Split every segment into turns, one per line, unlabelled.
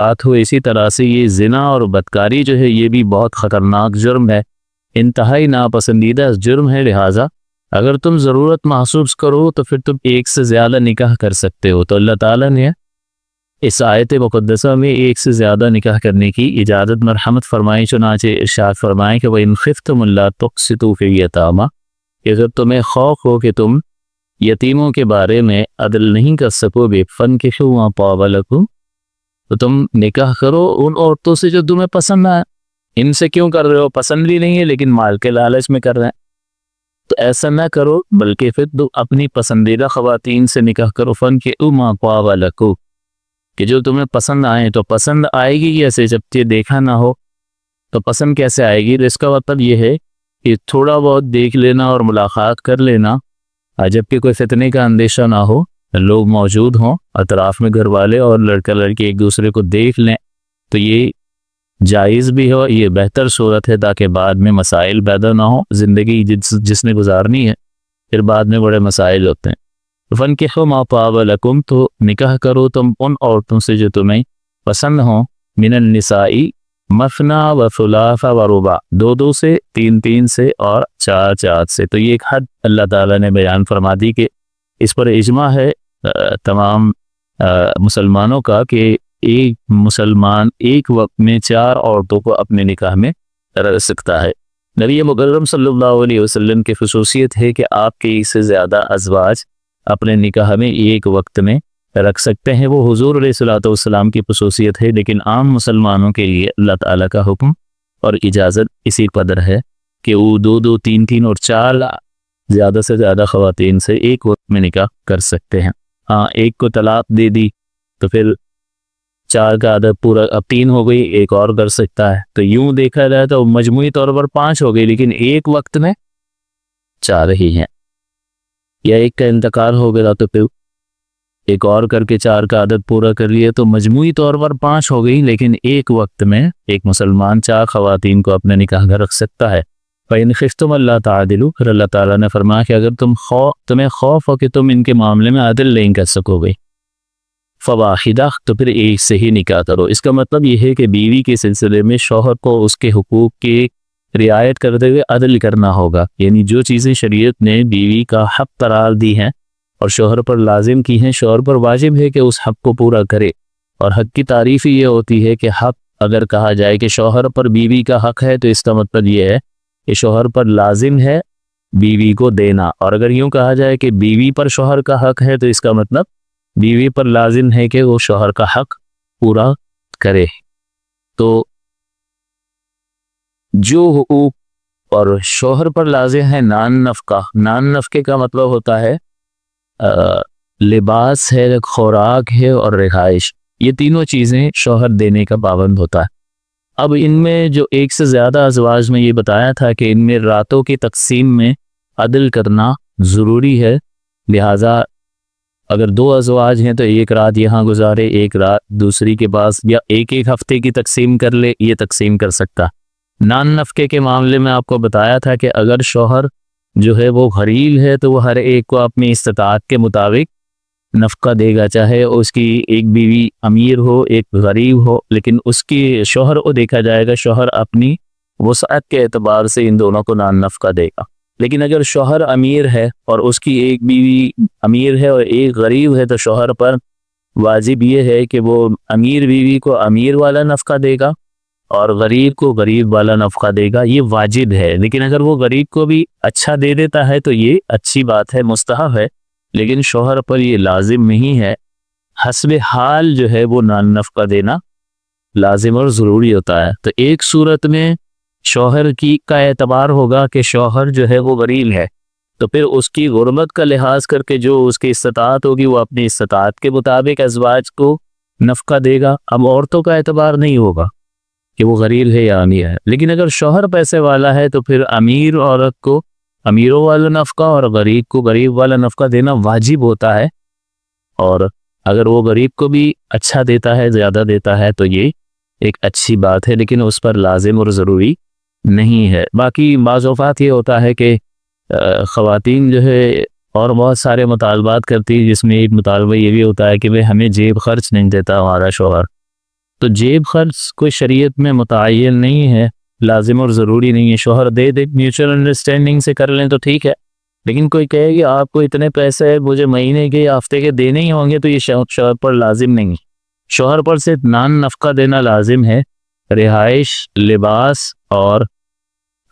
بات ہو اسی طرح سے یہ زنا اور بدکاری جو ہے یہ بھی بہت خطرناک جرم ہے، انتہائی ناپسندیدہ جرم ہے، لہٰذا اگر تم ضرورت محسوس کرو تو پھر تم ایک سے زیادہ نکاح کر سکتے ہو۔ تو اللہ تعالیٰ نے اس آیت مقدسہ میں ایک سے زیادہ نکاح کرنے کی اجازت مرحمت فرمائی، چنانچہ ارشاد فرمائے کہ وَإِنْ خِفْتُمْ أَلَّا تُقْسِطُوا فِي الْيَتَامَىٰ، کہ اگر تمہیں خوف ہو کہ تم یتیموں کے بارے میں عدل نہیں کر سکو گے، فَانكِحُوا مَا طَابَ لَكُمْ، تو تم نکاح کرو ان عورتوں سے جو تمہیں پسند آئے۔ ان سے کیوں کر رہے ہو؟ پسند بھی نہیں ہے لیکن مال کے لالچ میں کر رہے ہیں، تو ایسا نہ کرو، بلکہ پھر تم اپنی پسندیدہ خواتین سے نکاح کرو، فَانكِحُوا مَا طَابَ لَكُمْ، کہ جو تمہیں پسند آئیں۔ تو پسند آئے گی کیسے؟ جب یہ دیکھا نہ ہو تو پسند کیسے آئے گی؟ اس کا مطلب یہ ہے کہ تھوڑا بہت دیکھ لینا اور ملاقات کر لینا، جبکہ کوئی فتنے کا اندیشہ نہ ہو، لوگ موجود ہوں اطراف میں، گھر والے اور لڑکا لڑکی ایک دوسرے کو دیکھ لیں، تو یہ جائز بھی ہو، یہ بہتر صورت ہے تاکہ بعد میں مسائل پیدا نہ ہوں۔ زندگی جس نے گزارنی ہے پھر بعد میں بڑے مسائل ہوتے ہیں۔ فَانكِحُوا مَا طَابَ لَكُمْ، تو نکاح کرو تم ان عورتوں سے جو تمہیں پسند ہوں، مِنَ النِّسَاءِ مَثْنَىٰ وَثُلَاثَ وَرُبَاع، دو دو سے، تین تین سے اور چار چار سے۔ تو یہ ایک حد اللہ تعالیٰ نے بیان فرما دی کہ اس پر اجماع ہے تمام مسلمانوں کا کہ ایک مسلمان ایک وقت میں چار عورتوں کو اپنے نکاح میں رکھ سکتا ہے۔ نبی مکرم صلی اللہ علیہ وسلم کی خصوصیت ہے کہ آپ کے ایک سے زیادہ ازواج اپنے نکاح میں ایک وقت میں رکھ سکتے ہیں، وہ حضور علیہ الصلوۃ والسلام کی خصوصیت ہے، لیکن عام مسلمانوں کے لیے اللہ تعالیٰ کا حکم اور اجازت اسی قدر ہے کہ وہ دو دو، تین تین اور چار زیادہ سے زیادہ خواتین سے ایک وقت میں نکاح کر سکتے ہیں۔ ہاں، ایک کو طلاق دے دی تو پھر چار کا عدد پورا، اب تین ہو گئی، ایک اور کر سکتا ہے، تو یوں دیکھا جائے تو مجموعی طور پر 5 ہو گئی، لیکن ایک وقت میں 4 ہی ہیں، یا ایک کا انتقال ہو گیا تو پھر ایک اور کر کے 4 کا عدد پورا کر لیا، تو مجموعی طور پر 5 ہو گئی، لیکن ایک وقت میں ایک مسلمان 4 خواتین کو اپنے نکاح میں رکھ سکتا ہے۔ فَإِنْ خِفْتُمْ أَلَّا تَعْدِلُوا، پھر اللہ تعالیٰ نے فرمایا کہ اگر تمہیں خوف ہو کہ تم ان کے معاملے میں عدل نہیں کر سکو گے، فواحدہ، تو پھر ایک سے ہی نکاح کرو۔ اس کا مطلب یہ ہے کہ بیوی کے سلسلے میں شوہر کو اس کے حقوق کی رعایت کرتے ہوئے عدل کرنا ہوگا، یعنی جو چیزیں شریعت نے بیوی کا حق قرار دی ہیں اور شوہر پر لازم کی ہیں، شوہر پر واجب ہے کہ اس حق کو پورا کرے۔ اور حق کی تعریف یہ ہوتی ہے کہ حق اگر کہا جائے کہ شوہر پر بیوی کا حق ہے تو اس کا مطلب یہ ہے کہ شوہر پر لازم ہے بیوی کو دینا، اور اگر یوں کہا جائے کہ بیوی پر شوہر کا حق ہے تو اس کا مطلب بیوی پر لازم ہے کہ وہ شوہر کا حق پورا کرے۔ تو جو حقوق اور شوہر پر لازم ہے، نان نفقے کا مطلب ہوتا ہے لباس ہے، خوراک ہے اور رہائش، یہ تینوں چیزیں شوہر دینے کا پابند ہوتا ہے۔ اب ان میں جو ایک سے زیادہ ازواج میں یہ بتایا تھا کہ ان میں راتوں کی تقسیم میں عدل کرنا ضروری ہے، لہٰذا اگر 2 ازواج ہیں تو ایک رات یہاں گزارے، ایک رات دوسری کے پاس، یا ایک ہفتے کی تقسیم کر لے، یہ تقسیم کر سکتا۔ نان نفقے کے معاملے میں آپ کو بتایا تھا کہ اگر شوہر جو ہے وہ غریب ہے تو وہ ہر ایک کو اپنی استطاعت کے مطابق نفقہ دے گا، چاہے اس کی ایک بیوی امیر ہو ایک غریب ہو، لیکن اس کی شوہر کو دیکھا جائے گا، شوہر اپنی وسعت کے اعتبار سے ان دونوں کو نان نفقہ دے گا۔ لیکن اگر شوہر امیر ہے اور اس کی ایک بیوی امیر ہے اور ایک غریب ہے تو شوہر پر واجب یہ ہے کہ وہ امیر بیوی کو امیر والا نفقہ دے گا اور غریب کو غریب والا نفقہ دے گا، یہ واجب ہے۔ لیکن اگر وہ غریب کو بھی اچھا دے دیتا ہے تو یہ اچھی بات ہے، مستحب ہے، لیکن شوہر پر یہ لازم نہیں ہے۔ حسب حال جو ہے وہ نان نفقہ دینا لازم اور ضروری ہوتا ہے۔ تو ایک صورت میں شوہر کا اعتبار ہوگا کہ شوہر جو ہے وہ غریب ہے، تو پھر اس کی غربت کا لحاظ کر کے جو اس کی استطاعت ہوگی وہ اپنی استطاعت کے مطابق ازواج کو نفقہ دے گا۔ اب عورتوں کا اعتبار نہیں ہوگا کہ وہ غریب ہے یا امیر ہے، لیکن اگر شوہر پیسے والا ہے تو پھر امیر عورت کو امیروں والا نفقہ اور غریب کو غریب والا نفقہ دینا واجب ہوتا ہے، اور اگر وہ غریب کو بھی اچھا دیتا ہے، زیادہ دیتا ہے، تو یہ ایک اچھی بات ہے، لیکن اس پر لازم اور ضروری نہیں ہے۔ باقی بعض اوقات یہ ہوتا ہے کہ خواتین جو ہے اور بہت سارے مطالبات کرتی ہیں، جس میں ایک مطالبہ یہ بھی ہوتا ہے کہ ہمیں جیب خرچ نہیں دیتا ہمارا شوہر، تو جیب خرچ کوئی شریعت میں متعین نہیں ہے، لازم اور ضروری نہیں ہے. شوہر دے دے، میوچل انڈرسٹینڈنگ سے کر لیں تو ٹھیک ہے، لیکن کوئی کہے کہ آپ کو اتنے پیسے مجھے مہینے کے یا ہفتے کے دینے ہی ہوں گے تو یہ شوہر پر لازم نہیں ہے. شوہر پر صرف نان نفقہ دینا لازم ہے، رہائش، لباس اور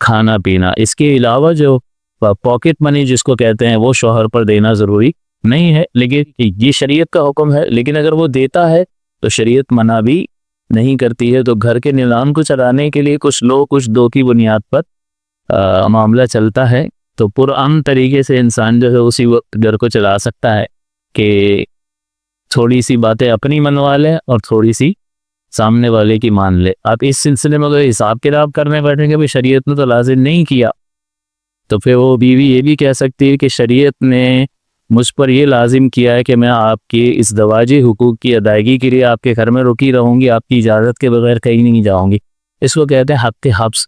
کھانا پینا. اس کے علاوہ جو پاکٹ منی جس کو کہتے ہیں وہ شوہر پر دینا ضروری نہیں ہے، لیکن یہ شریعت کا حکم ہے. لیکن اگر وہ دیتا ہے تو شریعت منع بھی نہیں کرتی ہے. تو گھر کے نظام کو چلانے کے لیے کچھ لوگ کچھ دو کی بنیاد پر معاملہ چلتا ہے، تو پرامن طریقے سے انسان جو ہے اسی وقت گھر کو چلا سکتا ہے کہ تھوڑی سی باتیں اپنی منوا لے اور تھوڑی سی سامنے والے کی مان لے. آپ اس سلسلے میں اگر حساب کتاب کرنے بیٹھیں گے بھی شریعت نے تو لازم نہیں کیا، تو پھر وہ بیوی یہ بھی کہہ سکتی ہے کہ شریعت نے مجھ پر یہ لازم کیا ہے کہ میں آپ کے اس ازدواجی حقوق کی ادائیگی کے لیے آپ کے گھر میں رکی رہوں گی، آپ کی اجازت کے بغیر کہیں نہیں جاؤں گی. اس کو کہتے ہیں حق حبس.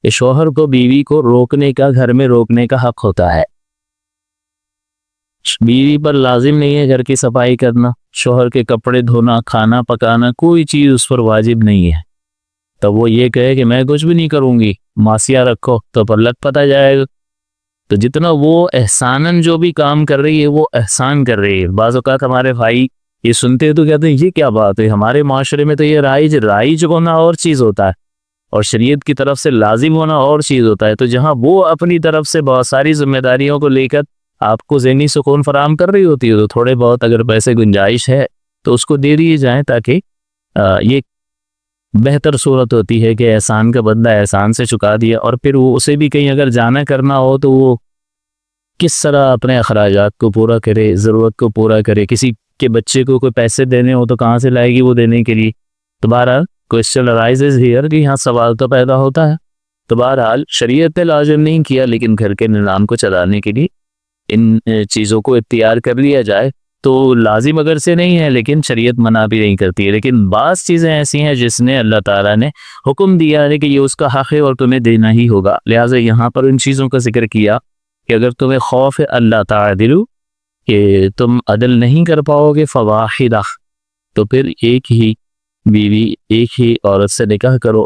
کہ شوہر کو بیوی کو روکنے کا، گھر میں روکنے کا حق ہوتا ہے. بیوی پر لازم نہیں ہے گھر کی صفائی کرنا، شوہر کے کپڑے دھونا، کھانا پکانا، کوئی چیز اس پر واجب نہیں ہے. تو وہ یہ کہے کہ میں کچھ بھی نہیں کروں گی، معصیہ رکھو، تو پر لگ پتہ جائے گا. تو جتنا وہ احساناً جو بھی کام کر رہی ہے وہ احسان کر رہی ہے. بعض اوقات ہمارے بھائی یہ سنتے ہیں تو کہتے ہیں یہ کیا بات ہے، ہمارے معاشرے میں تو یہ رائج ہونا اور چیز ہوتا ہے اور شریعت کی طرف سے لازم ہونا اور چیز ہوتا ہے. تو جہاں وہ اپنی طرف سے بہت ساری ذمہ داریوں کو لے کر آپ کو ذہنی سکون فراہم کر رہی ہوتی ہے، تو تھوڑے بہت اگر پیسے گنجائش ہے تو اس کو دے دیے جائیں، تاکہ یہ بہتر صورت ہوتی ہے کہ احسان کا بدلہ احسان سے چکا دیا. اور پھر وہ اسے بھی کہیں اگر جانا کرنا ہو تو وہ کس طرح اپنے اخراجات کو پورا کرے، ضرورت کو پورا کرے. کسی کے بچے کو کوئی پیسے دینے ہو تو کہاں سے لائے گی وہ دینے کے لیے. تو بہرحال کوشچن ارائزز ہیئر کہ یہاں سوال تو پیدا ہوتا ہے. تو بہرحال شریعت نے لازم نہیں کیا، لیکن گھر کے نظام کو چلانے کے لیے ان چیزوں کو اختیار کر لیا جائے تو لازم اگر سے نہیں ہے، لیکن شریعت منع بھی نہیں کرتی ہے. لیکن بعض چیزیں ایسی ہیں جس نے اللہ تعالیٰ نے حکم دیا ہے کہ یہ اس کا حق ہے اور تمہیں دینا ہی ہوگا. لہٰذا یہاں پر ان چیزوں کا ذکر کیا کہ اگر تمہیں خوف ہے اللہ تعالیٰ کہ تم عدل نہیں کر پاؤ گے، فواحدہ، تو پھر ایک ہی بیوی، ایک ہی عورت سے نکاح کرو.